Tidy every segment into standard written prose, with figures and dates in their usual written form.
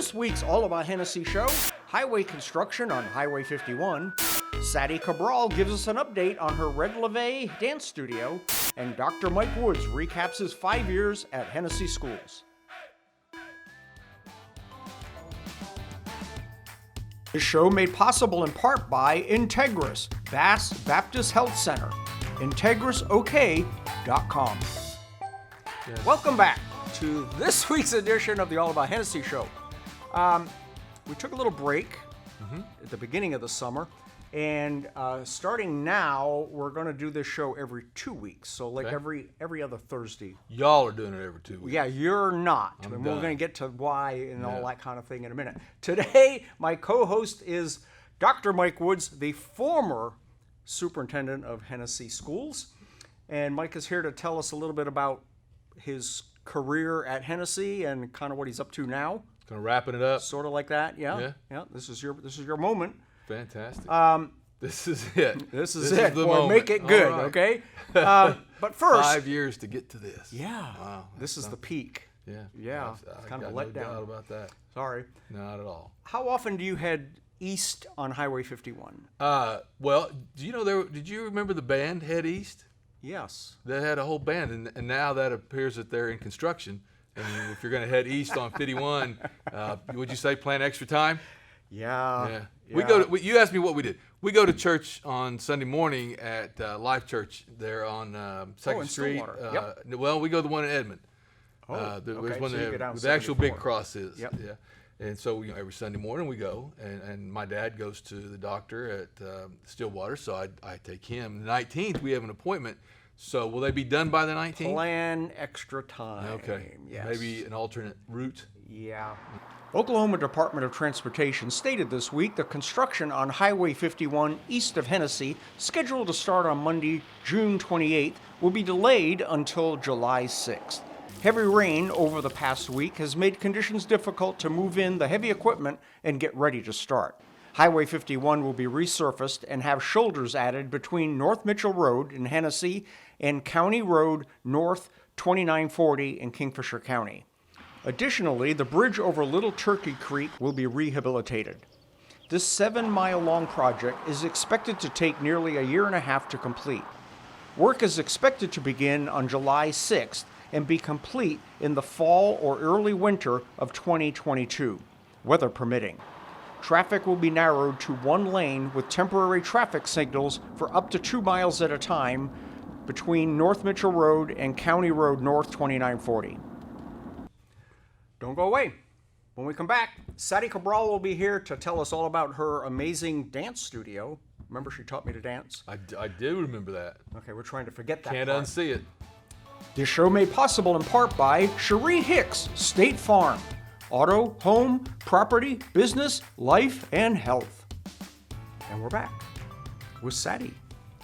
this week's All About Hennessey Show, highway construction on Highway 51, Sadie Cabral gives us an update on her RedLevé Dance Studio, and Dr. Mike Woods recaps his 5 years at Hennessey Schools. This show made possible in part by Integris, Bass Baptist Health Center, IntegrisOK.com. Yes. Welcome back to this week's edition of the All About Hennessey Show. We took a little break at the beginning of the summer, and starting now, we're going to do this show every 2 weeks. So like every other Thursday. Y'all are doing it every 2 weeks. Yeah, you're not. And we're going to get to why and all that kind of thing in a minute. Today, my co-host is Dr. Mike Woods, the former superintendent of Hennessey Schools. And Mike is here to tell us a little bit about his career at Hennessey and kind of what he's up to now. Kind of wrapping it up. Sort of like that, yeah. This is your moment. Fantastic. This is it. This is it. The Boy, moment. make it good, okay? But first, 5 years to get to this. Yeah. Wow. this is the peak. Yeah. Yeah. It's kind of a letdown. No doubt about that. Sorry. Not at all. How often do you head east on Highway 51? Well, do you know did you remember the band Head East? Yes. They had a whole band, and now that appears that they're in construction. And if you're going to head east on 51, would you say plan extra time? Yeah. We go to. You asked me what we did. We go to church on Sunday morning at Life Church there on 2nd Street. Well, we go to the one in Edmond. There's one there where the actual big cross is. Yep. Yeah. And so every Sunday morning we go, and my dad goes to the doctor at Stillwater, so I take him. The 19th we have an appointment. So will they be done by the 19th? Plan extra time. Okay. Yes. Maybe an alternate route. Yeah. Oklahoma Department of Transportation stated this week the construction on Highway 51 east of Hennessey, scheduled to start on Monday, June 28th, will be delayed until July 6th. Heavy rain over the past week has made conditions difficult to move in the heavy equipment and get ready to start. Highway 51 will be resurfaced and have shoulders added between North Mitchell Road in Hennessey and County Road North 2940 in Kingfisher County. Additionally, the bridge over Little Turkey Creek will be rehabilitated. This 7-mile-long project is expected to take nearly a year and a half to complete. Work is expected to begin on July 6th and be complete in the fall or early winter of 2022, weather permitting. Traffic will be narrowed to one lane with temporary traffic signals for up to 2 miles at a time between North Mitchell Road and County Road North 2940. Don't go away. When we come back, Sadie Cabral will be here to tell us all about her amazing dance studio. Remember she taught me to dance? I do remember that. Okay, we're trying to forget that Can't part. unsee it. This show made possible in part by Cherie Hicks, State Farm. Auto, home, property, business, life, and health. And we're back with Sadie.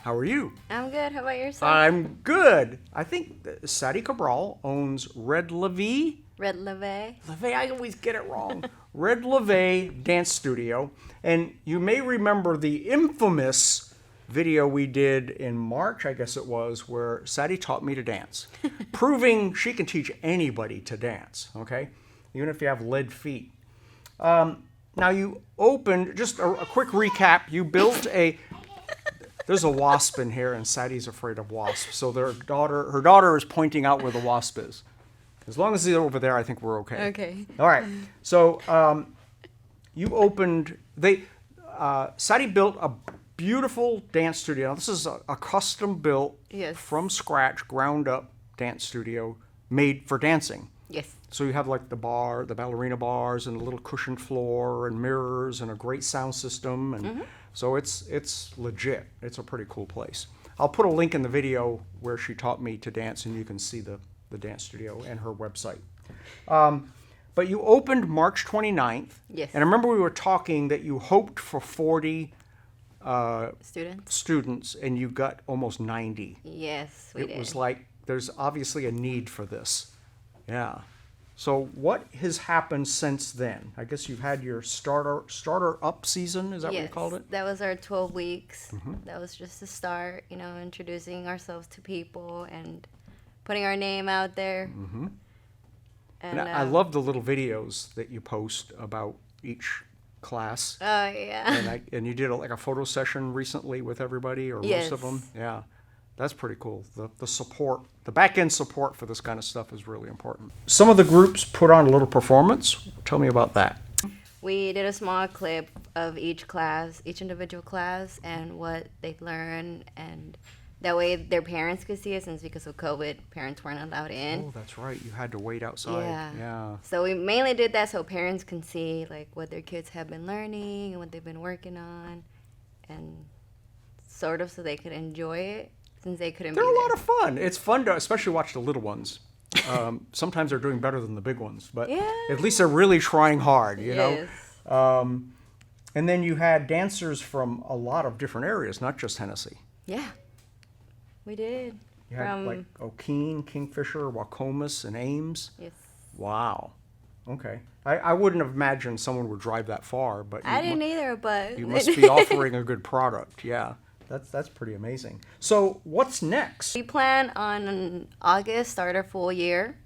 How are you? I'm good. How about yourself? I'm good. I think Sadie Cabral owns RedLevé. RedLevé. I always get it wrong. RedLevé Dance Studio. And you may remember the infamous video we did in March, I guess it was, where Sadie taught me to dance, proving she can teach anybody to dance, okay? Even if you have lead feet. Now you opened, just a quick recap, you built there's a wasp in here and Sadie's afraid of wasps. So her daughter is pointing out where the wasp is. As long as they're over there, I think we're okay. Okay. All right. So you opened, Sadie built a beautiful dance studio. Now, this is a custom built, from scratch, ground up dance studio made for dancing. Yes. So you have like the ballerina bars and a little cushioned floor and mirrors and a great sound system. And so it's legit. It's a pretty cool place. I'll put a link in the video where she taught me to dance and you can see the dance studio and her website. But you opened March 29th. Yes. And I remember we were talking that you hoped for 40 students and you got almost 90. Yes, we did. It was like there's obviously a need for this. Yeah. So what has happened since then? I guess you've had your starter up season, is that what you called it? That was our 12 weeks. That was just the start, introducing ourselves to people and putting our name out there. And I love the little videos that you post about each class. Oh, yeah. And you did like a photo session recently with everybody, or most of them. Yeah, that's pretty cool. The support, the back end support for this kind of stuff is really important. Some of the groups put on a little performance. Tell me about that. We did a small clip of each class, each individual class, and what they've learned, and that way their parents could see it, since because of COVID, parents weren't allowed in. Oh, that's right. You had to wait outside. Yeah. So we mainly did that so parents can see like what their kids have been learning and what they've been working on, and sort of so they could enjoy it, since they couldn't be there. They're a lot of fun. It's fun to especially watch the little ones. Sometimes they're doing better than the big ones, but at least they're really trying hard, you know? And then you had dancers from a lot of different areas, not just Hennessey. Yeah, we did. You had like O'Keene, Kingfisher, Wacomas, and Ames. Yes. Wow. Okay. I wouldn't have imagined someone would drive that far, but I didn't either, but you must be offering a good product. Yeah. That's pretty amazing. So what's next? We plan on August, start our full year,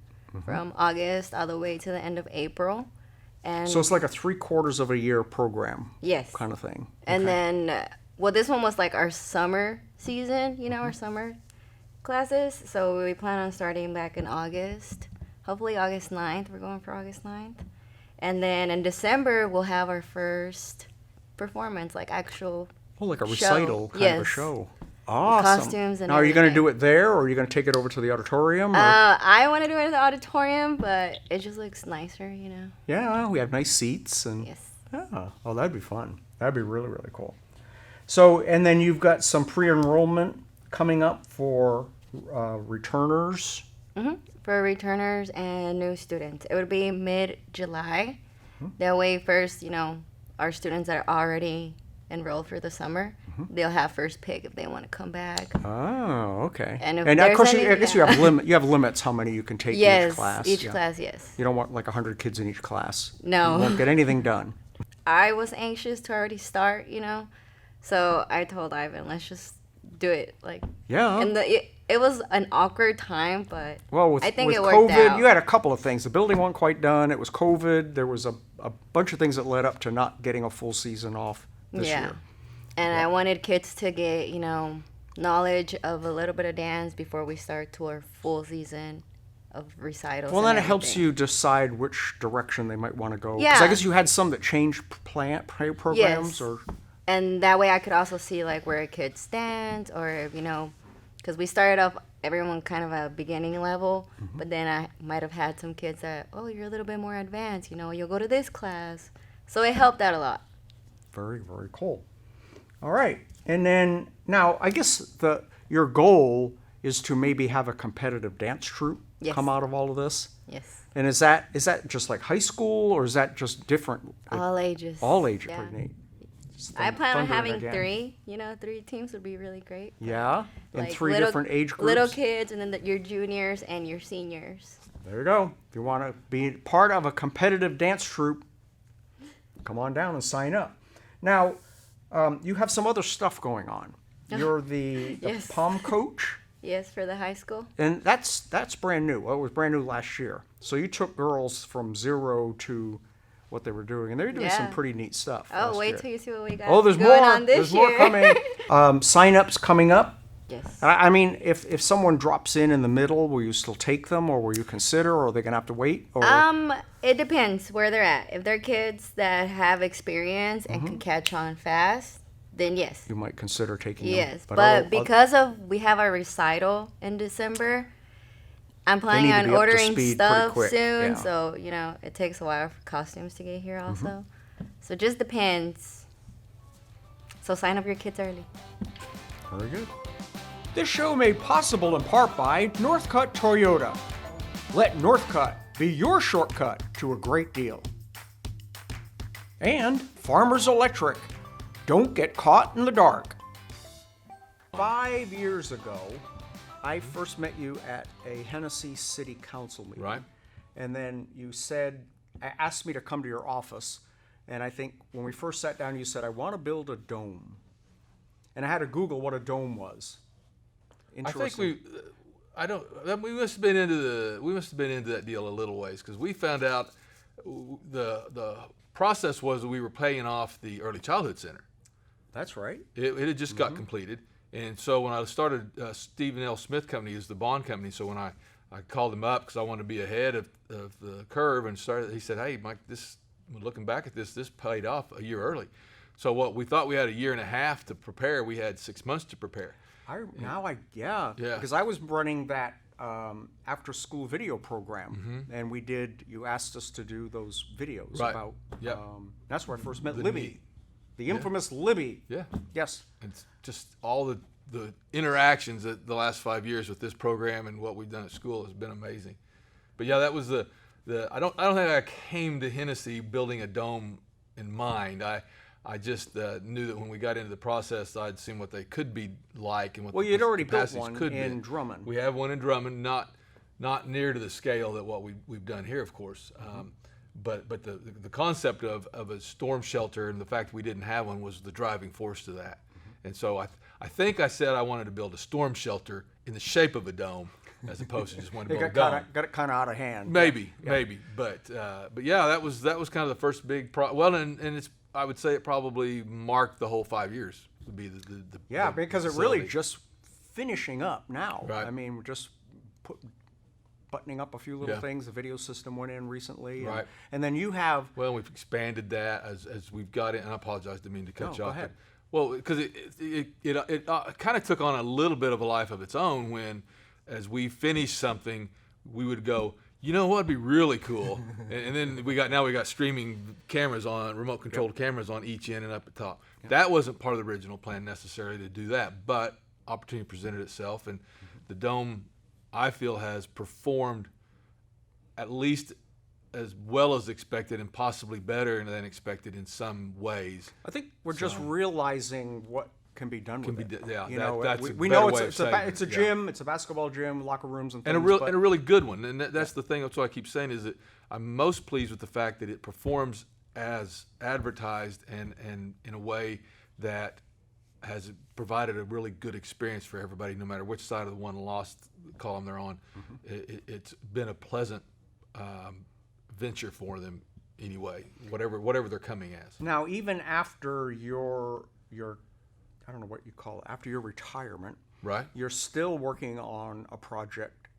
from August all the way to the end of April. And so it's like a 3/4 of a year program. Yes. Kind of thing. And then, well, this one was like our summer season, you know, our summer classes. So we plan on starting back in August, hopefully August 9th. We're going for August 9th. And then in December, we'll have our first performance, like actual like a recital show. kind of a show. Awesome. Costumes and now, are you going to everything. do it there, or are you going to take it over to the auditorium? I want to do it in the auditorium, but it just looks nicer, you know. Yeah, we have nice seats. And Yes. yeah, oh, that'd be fun. That'd be really, really cool. So, and then you've got some pre-enrollment coming up for returners. For returners and new students. It would be mid-July. That way, first, you know, our students that are already enrolled for the summer, they'll have first pick if they want to come back. Oh, okay. And if of there's course, any- I guess you have limits how many you can take Yes, each class. each class, yes. You don't want like 100 kids in each class. No. You won't get anything done. I was anxious to already start, you know, so I told Ivan, let's just do it. Like, Yeah. and it was an awkward time, but Well, I think with it worked COVID, out. you had a couple of things. The building wasn't quite done. It was COVID. There was a bunch of things that led up to not getting a full season off this year. And I wanted kids to get, you know, knowledge of a little bit of dance before we start to our full season of recitals. Well, and then it helps everything. you decide which direction they might want to go. 'Cause Yeah. I guess you had some that changed programs, Yes. or And that way I could also see, like, where a kid stands, or, you know, because we started off everyone kind of at a beginning level, but then I might have had some kids that, oh, you're a little bit more advanced, you know, you'll go to this class. So it helped out a lot. very, very cool. All right. And then now I guess your goal is to maybe have a competitive dance troupe Yes. come out of all of this. Yes. And is that just like high school, or is that just different? All ages. All ages, Yeah. pretty neat. I plan on Thunder having again. 3, you know, 3 teams would be really great. Yeah, and Like 3 little- different age groups. Little kids, and then your juniors and your seniors. There you go. If you want to be part of a competitive dance troupe, come on down and sign up. Now, you have some other stuff going on. You're the Yes. pom coach, Yes, for the high school. and that's brand new. Well, it was brand new last year. So you took girls from 0 to what they were doing, and they're doing some Yeah. pretty neat stuff. Oh, last wait year. till you see what we got Oh, there's going more. on this There's year. more coming. Sign-ups coming up. Yes. I mean, if someone drops in the middle, will you still take them, or will you consider, or are they gonna have to wait? Or It depends where they're at. If they're kids that have experience and can catch on fast, then yes. you might consider taking them. Yes, but other- because we have our recital in December, I'm planning need to on be up to ordering speed pretty stuff quick, soon. yeah. So, you know, it takes a while for costumes to get here also. So it just depends. So sign up your kids early. Very good. This show made possible in part by Northcutt Toyota. Let Northcutt be your shortcut to a great deal. And Farmers Electric. Don't get caught in the dark. 5 years ago, I first met you at a Hennessey City Council meeting. Right. And then you asked me to come to your office. And I think when we first sat down, you said, I want to build a dome. And I had to Google what a dome was. I think We must have been into that deal a little ways, because we found out the process was that we were paying off the Early Childhood Center. That's right. It had just got completed, and so when I started, Stephen L. Smith Company is the bond company. So when I called him up because I wanted to be ahead of the curve and started, he said, "Hey, Mike, looking back at this paid off a year early." So what we thought we had a year and a half to prepare, we had 6 months to prepare. Because I was running that after-school video program, and you asked us to do those videos about. Yep. That's where I first met Libby, the infamous Libby. Yeah. Yes. It's just all the interactions that the last 5 years with this program and what we've done at school has been amazing. But yeah, that was the I don't think I came to Hennessey building a dome in mind. I just knew that when we got into the process, I'd seen what they could be like and what you'd already built one could in be. Drummond. We have one in Drummond, not near to the scale that what we've done here, of course. But the concept of a storm shelter and the fact that we didn't have one was the driving force to that. And so I think I said I wanted to build a storm shelter in the shape of a dome, as opposed to just wanting to build a dome. Got it kind of out of hand. Maybe. But yeah, that was kind of the first big and it's. I would say it probably marked the whole 5 years. Would be the because it really just finishing up now. Right. I mean, we're just buttoning up a few little things. The video system went in recently, right? And then you have we've expanded that as we've got it. And I apologize, didn't mean to cut you off. Go ahead. Well, because it kind of took on a little bit of a life of its own when, as we finished something, we would go, you know what would be really cool? and then we got streaming cameras on, remote controlled cameras on each end and up at top. Yep. That wasn't part of the original plan necessarily to do that, but opportunity presented itself, and the dome, I feel, has performed at least as well as expected and possibly better than expected in some ways. I think we're just realizing what can be done with it. We know it's a gym, it's a basketball gym, locker rooms and things. And a really good one. And that's the thing, that's what I keep saying, is that I'm most pleased with the fact that it performs as advertised and in a way that has provided a really good experience for everybody, no matter which side of the won and lost column they're on. It's been a pleasant venture for them anyway, whatever they're coming as. Now, even after your I don't know what you call it, after your retirement, right? You're still working on a project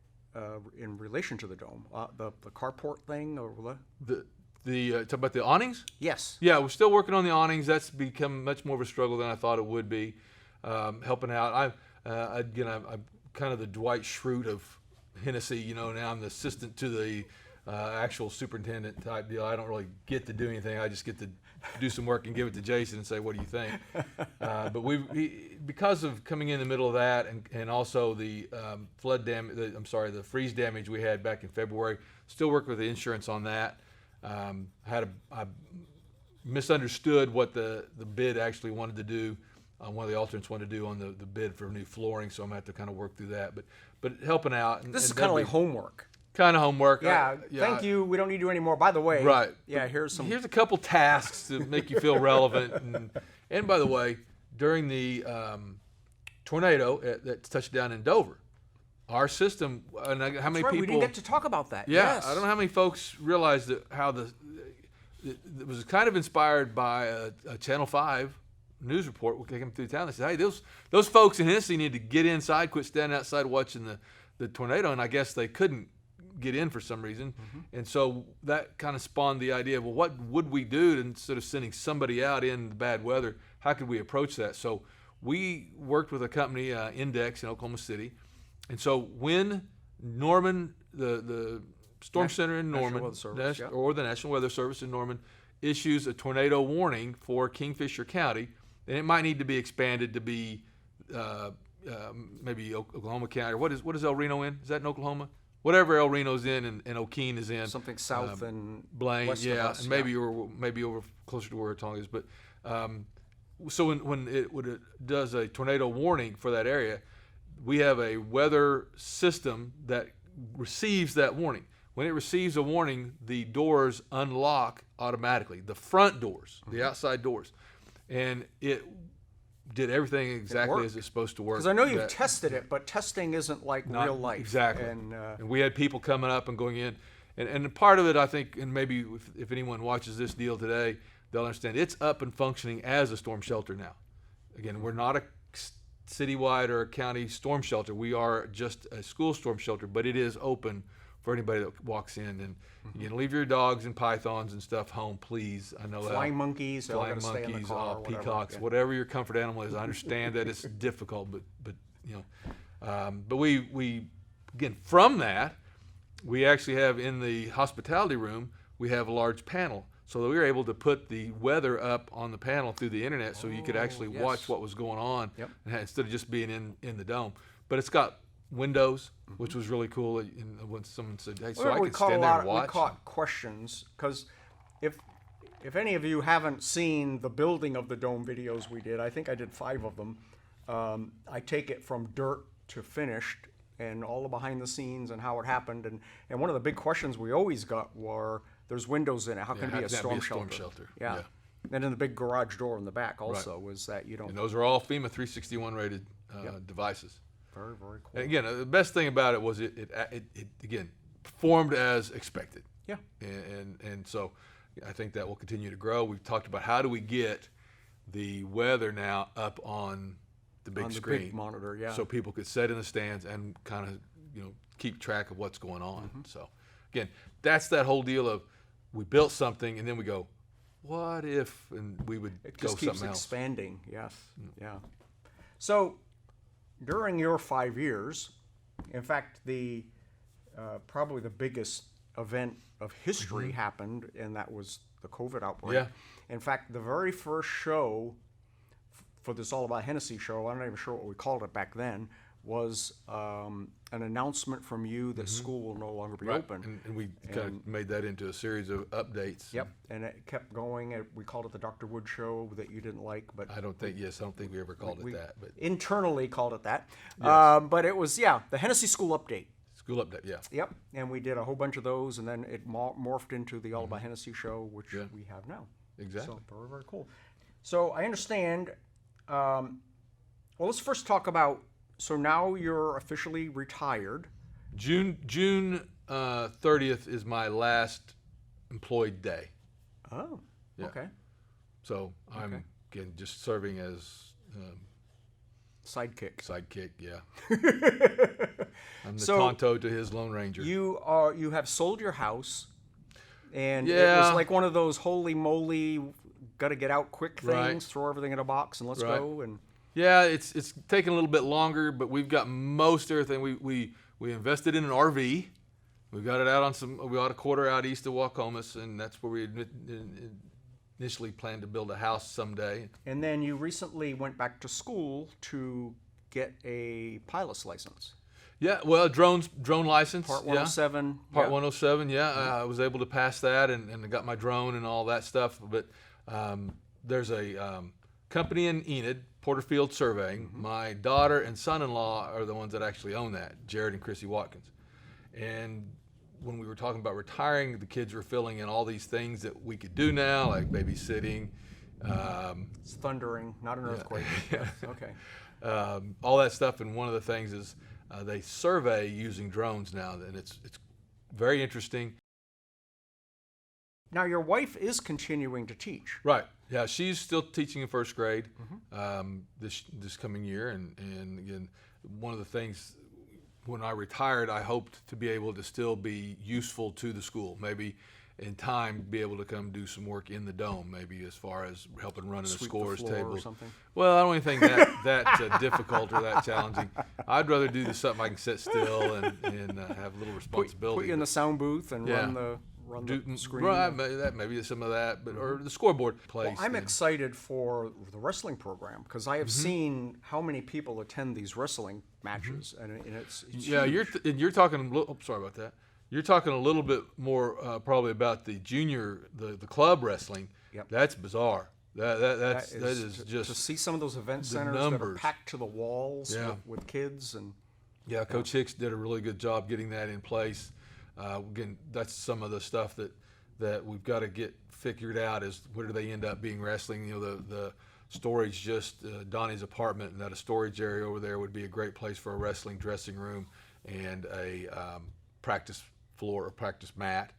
in relation to the dome, the carport thing, or talk about the awnings? Yes. Yeah, we're still working on the awnings. That's become much more of a struggle than I thought it would be. Helping out, I'm kind of the Dwight Schrute of Hennessey. Now I'm the assistant to the actual superintendent type deal. I don't really get to do anything. I just get to do some work and give it to Jason and say, what do you think? But because of coming in the middle of that and also the the freeze damage we had back in February, still working with the insurance on that. I misunderstood what the bid actually wanted to do. One of the alternates wanted to do on the bid for new flooring, so I'm going to have to kind of work through that. But helping out. This is kind of like homework. Kind of homework. Yeah, thank you. We don't need you anymore. By the way, right? Yeah, here's a couple tasks to make you feel relevant. And by the way, during the tornado that touched down in Dover, our system. And how many people? We didn't get to talk about that. Yeah, yes. I don't know how many folks realized it was kind of inspired by a Channel 5 news report. We came through town. They said, "Hey, those folks in Hennessey need to get inside, quit standing outside watching the tornado." And I guess they couldn't get in for some reason. And so that kind of spawned the idea of, well, what would we do instead of sending somebody out in the bad weather? How could we approach that? So we worked with a company, Index in Oklahoma City. And so when Norman, the Storm Center in Norman, or the National Weather Service in Norman, issues a tornado warning for Kingfisher County, then it might need to be expanded to be maybe Oklahoma County, or what is El Reno in? Is that in Oklahoma? Whatever El Reno's in and O'Keene is in. Something south and Blaine, west of us, and maybe over closer to where Tonga is. But so when it does a tornado warning for that area, we have a weather system that receives that warning. When it receives a warning, the doors unlock automatically. The front doors, the outside doors, and it did everything exactly as it's supposed to work. Because I know you've tested it, but testing isn't like not real life. Exactly. And we had people coming up and going in. And part of it, I think, and maybe if anyone watches this deal today, they'll understand it's up and functioning as a storm shelter now. Again, we're not a citywide or a county storm shelter. We are just a school storm shelter, but it is open for anybody that walks in. And you can leave your dogs and pythons and stuff home, please. I know flying monkeys, peacocks, whatever your comfort animal is. I understand that it's difficult, but you know, but we again from that. We actually have in the hospitality room, we have a large panel. So that we were able to put the weather up on the panel through the internet so you could actually watch what was going on instead of just being in the dome. But it's got windows, which was really cool. And when someone said, hey, so I could stand there and watch. We caught questions because if any of you haven't seen the building of the dome videos we did, I think I did 5 of them. I take it from dirt to finished, and all the behind the scenes and how it happened. And one of the big questions we always got were, there's windows in it. How can it be a storm shelter? Yeah. And then the big garage door in the back also was that you don't. And those are all FEMA 361 rated devices. Very, very cool. And again, the best thing about it was it again performed as expected. Yeah. And so I think that will continue to grow. We've talked about how do we get the weather now up on the big screen, big monitor, so people could sit in the stands and kind of keep track of what's going on. So again, that's that whole deal of we built something and then we go, what if, and we would go something else. It just keeps expanding. Yes, yeah. So during your 5 years, in fact, the probably the biggest event of history happened, and that was the COVID outbreak. Yeah. In fact, the very first show for this All About Hennessey show, I'm not even sure what we called it back then, was an announcement from you that school will no longer be open. And we kind of made that into a series of updates. Yep, and it kept going. We called it the Dr. Wood Show that you didn't like, but I don't think we ever called it that. But internally called it that. Yes. But it was, the Hennessey School Update. School Update, yeah. Yep, and we did a whole bunch of those, and then it morphed into the All About Hennessey Show, which we have now. Exactly. So very, very cool. So I understand. Well, let's first talk about. So now you're officially retired. June 30th is my last employed day. Oh, yeah. Okay. So I'm again just serving as sidekick. Sidekick, yeah. I'm the Tonto to his Lone Ranger. You have sold your house, and it was like one of those holy moly, got to get out quick things. Throw everything in a box and let's go. And yeah, it's taken a little bit longer, but we've got most everything. We invested in an RV. We got it out on we got a quarter out east of Waukomis, and that's where we initially planned to build a house someday. And then you recently went back to school to get a pilot's license. Yeah, well, drone license. Part 107. Part 107, I was able to pass that and I got my drone and all that stuff. But there's a company in Enid, Porterfield Surveying. My daughter and son-in-law are the ones that actually own that, Jared and Chrissy Watkins. And when we were talking about retiring, the kids were filling in all these things that we could do now, like babysitting. It's thundering, not an earthquake. Okay. All that stuff, and one of the things is they survey using drones now, and it's very interesting. Now, your wife is continuing to teach. Right. Yeah, she's still teaching in first grade this coming year, and again, one of the things when I retired, I hoped to be able to still be useful to the school. Maybe in time, be able to come do some work in the dome, maybe as far as helping run the scores table or something. Well, I don't even think that difficult or that challenging. I'd rather do something I can sit still and have a little responsibility. Put you in the sound booth and run the screen. Right, maybe some of that, but or the scoreboard place. Well, I'm excited for the wrestling program because I have seen how many people attend these wrestling matches, and it's huge. You're talking. Sorry about that. You're talking a little bit more probably about the junior, the club wrestling. Yep. That's bizarre. That is just to see some of those event centers that are packed to the walls with kids and. Yeah, Coach Hicks did a really good job getting that in place. Again, that's some of the stuff that we've got to get figured out is where do they end up being wrestling? The storage, just Donnie's apartment, and that a storage area over there would be a great place for a wrestling dressing room and a practice floor or practice mat.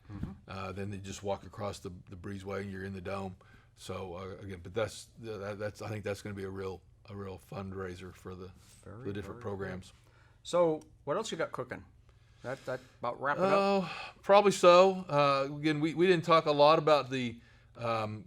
Then they just walk across the breezeway and you're in the dome. So again, but that's I think that's going to be a real fundraiser for the different programs. So what else you got cooking? That about wrap it up? Probably so. Again, we didn't talk a lot about the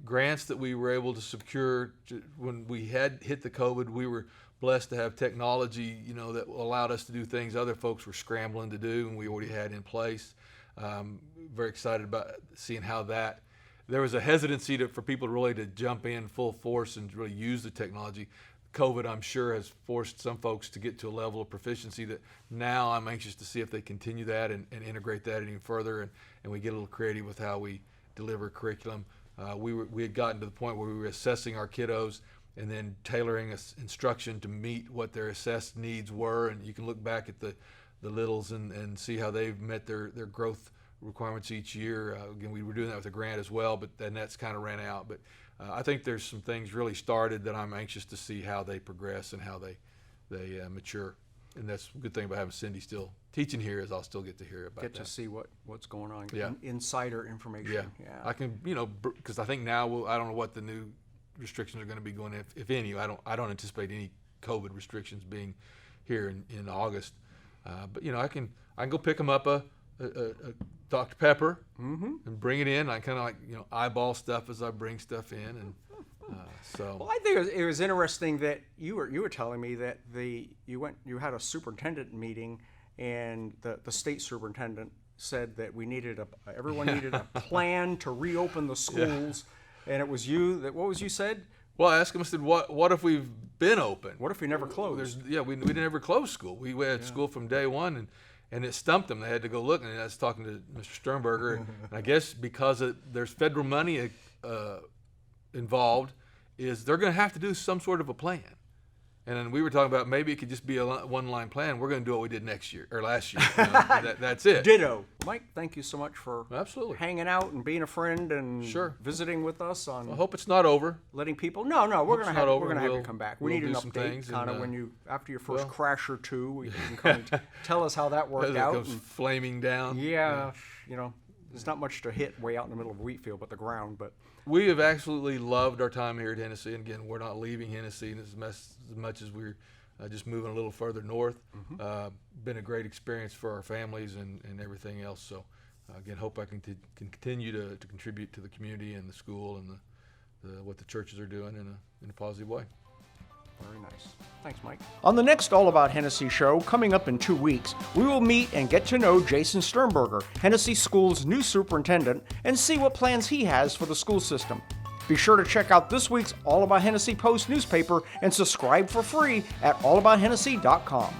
grants that we were able to secure when we had hit the COVID. We were blessed to have technology, that allowed us to do things other folks were scrambling to do, and we already had in place. Very excited about seeing how that. There was a hesitancy for people really to jump in full force and really use the technology. COVID, I'm sure, has forced some folks to get to a level of proficiency that now I'm anxious to see if they continue that and integrate that even further, and we get a little creative with how we deliver curriculum. We had gotten to the point where we were assessing our kiddos and then tailoring instruction to meet what their assessed needs were. And you can look back at the littles and see how they've met their growth requirements each year. Again, we were doing that with a grant as well, but then that's kind of ran out. But I think there's some things really started that I'm anxious to see how they progress and how they mature. And that's a good thing about having Cindy still teaching here, is I'll still get to hear about that. Get to see what's going on. Yeah. Insider information. Yeah. I can, because I think now I don't know what the new restrictions are going to be going, if any. I don't anticipate any COVID restrictions being here in August. But I can go pick them up a Dr. Pepper and bring it in. I kind of eyeball stuff as I bring stuff in, and so. Well, I think it was interesting that you were telling me that you had a superintendent meeting, and the state superintendent said that everyone needed a plan to reopen the schools, and it was you that. What was you said? Well, I asked him. I said, "What if we've been open? What if we never closed?" We didn't ever close school. We had school from day one, and it stumped them. They had to go look. And I was talking to Mr. Sternberger, and I guess because there's federal money involved, is they're going to have to do some sort of a plan. And then we were talking about maybe it could just be a one-line plan. We're going to do what we did last year. That's it. Ditto. Mike, thank you so much for absolutely hanging out and being a friend and visiting with us. I hope it's not over. Letting people. No, we're going to have you come back. We need an update, kind of when you after your first crash or two, you can come and tell us how that worked out. It comes flaming down. Yeah, there's not much to hit way out in the middle of a wheat field but the ground, but. We have absolutely loved our time here at Hennessey. And again, we're not leaving Hennessey as much as we're just moving a little further north. Been a great experience for our families and everything else. So, again, hope I can continue to contribute to the community and the school and what the churches are doing in a positive way. Very nice. Thanks, Mike. On the next All About Hennessey show, coming up in 2 weeks, we will meet and get to know Jason Sternberger, Hennessey School's new superintendent, and see what plans he has for the school system. Be sure to check out this week's All About Hennessey Post newspaper and subscribe for free at allabout.hennessey.com.